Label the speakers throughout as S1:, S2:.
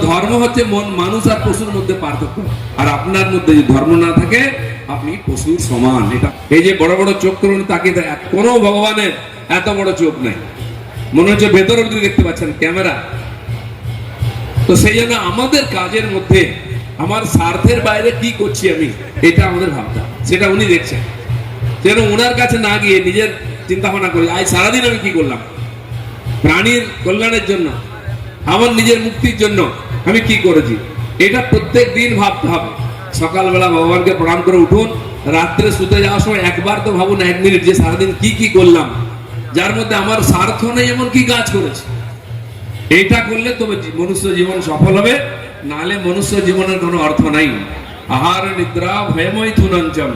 S1: ধর্ম হচ্ছে মন মানুষ আর পশুর মধ্যে পার্থক্য। আর আপনার মধ্যে যদি ধর্ম না থাকে আপনি পশুর সমান। এটা এই যে বড় বড় চোখ করুন, তাকে কোনো ভগবানের এত বড় চোখ নাই, মনে হচ্ছে ভেতর অব্দি দেখতে পাচ্ছেন ক্যামেরা। তো সেই জন্য আমাদের কাজের মধ্যে আমার স্বার্থের বাইরে কি করছি আমি, এটা আমাদের ভাবতাম, সেটা উনি দেখছেন। সেটা ওনার কাছে না গিয়ে নিজের চিন্তা ভাবনা করি, আজ সারাদিন আমি কি করলাম প্রাণীর কল্যাণের জন্য, আমার নিজের মুক্তির জন্য আমি কি করেছি, এটা প্রত্যেক দিন ভাবতে হবে। সকালবেলা ভগবানকে প্রণাম করে উঠুন, রাত্রে শুতে যাওয়ার সময় একবার তো ভাবুন 1 মিনিট যে সারাদিন কি কি করলাম, যার মধ্যে আমার স্বার্থ নেই এমন কি কাজ করেছে। এইটা করলে তবে মনুষ্য জীবন সফল হবে, নাহলে মনুষ্য জীবনের কোনো অর্থ নাই। আহার নিদ্রা ভয় মৈথুনঞ্চম,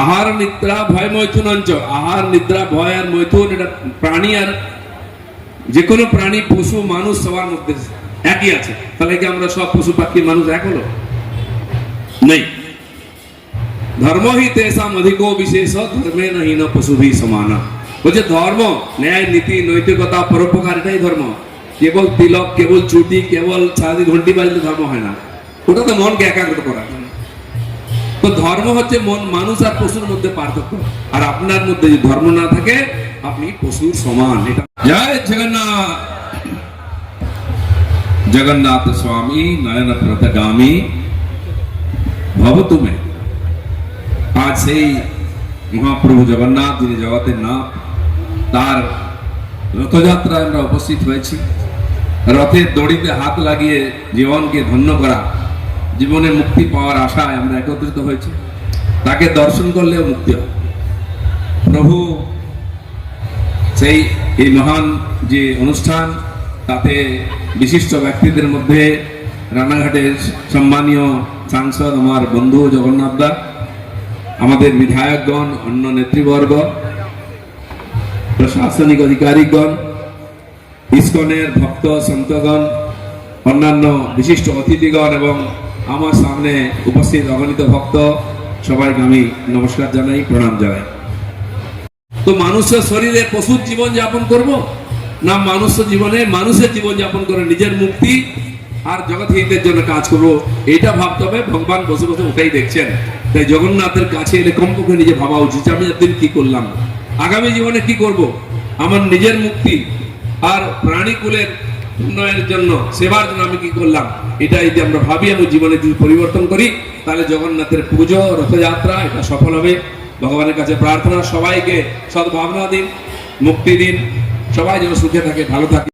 S1: আহার নিদ্রা ভয় মৈথুনঞ্চ। আহার নিদ্রা ভয় আর মৈথুন এটা প্রাণী, আর যে কোনো প্রাণী পশু মানুষ সবার মধ্যে একই আছে। তাহলে কি আমরা সব পশু পাখি মানুষ এক হলো? নেই। ধর্ম হি তেসাম অধিকো বিশেষ ধর্মে নহি ন পশু ভি সমানা। বলছে ধর্ম ন্যায় নীতি নৈতিকতা পরোপকার, এটাই ধর্ম। কেবল তিলক, কেবল চুটি, কেবল সারাদিন ঘন্টি বাজলে ধর্ম হয় না, ওটা তো মনকে একাগ্র করা। তো ধর্ম হচ্ছে মন মানুষ আর পশুর মধ্যে পার্থক্য। আর আপনার মধ্যে যদি ধর্ম না থাকে আপনি পশুর সমান। এটা জয় জগন্নাথ। জগন্নাথ স্বামী নয়ন প্রতগামী ভবতু মে। আজ সেই মহাপ্রভু জগন্নাথ, যিনি জগতের নাথ, তার রথযাত্রায় আমরা উপস্থিত হয়েছি। রথের দড়িতে হাত লাগিয়ে জীবনকে ধন্য করা, জীবনে মুক্তি পাওয়ার আশায় আমরা একত্রিত হয়েছি। তাকে দর্শন করলেও মুক্তি হয়। প্রভু সেই এই মহান যে অনুষ্ঠান, তাতে বিশিষ্ট ব্যক্তিদের মধ্যে রানাঘাটের সম্মানীয় সাংসদ আমার বন্ধু জগন্নাথ দা, আমাদের বিধায়কগণ, অন্য নেতৃবর্গ, প্রশাসনিক অধিকারীগণ, ইসকনের ভক্ত সন্তগণ, অন্যান্য বিশিষ্ট অতিথিগণ এবং আমার সামনে উপস্থিত অগণিত ভক্ত, সবাইকে আমি নমস্কার জানাই, প্রণাম জানাই। তো মানুষের শরীরে পশুর জীবন যাপন করব না মানুষের জীবনে মানুষের জীবন যাপন করে নিজের মুক্তি আর জগৎ হিতের জন্য কাজ করবো, এটা ভাবতে হবে। ভগবান বসে বসে ওটাই দেখছেন। তাই জগন্নাথের কাছে এলে কমপক্ষে নিজে ভাবা উচিত, আমি একদিন কি করলাম, আগামী জীবনে কি করব, আমার নিজের মুক্তি আর প্রাণীকুলের উন্নয়নের জন্য, সেবার জন্য আমি কি করলাম, এটা যদি আমরা ভাবি, আমি জীবনে যদি পরিবর্তন করি, তাহলে জগন্নাথের পুজো, রথযাত্রা এটা সফল হবে। ভগবানের কাছে প্রার্থনা, সবাইকে সদ্ভাবনা দিন, মুক্তি দিন, সবাই যেন সুখে থাকে, ভালো থাকে।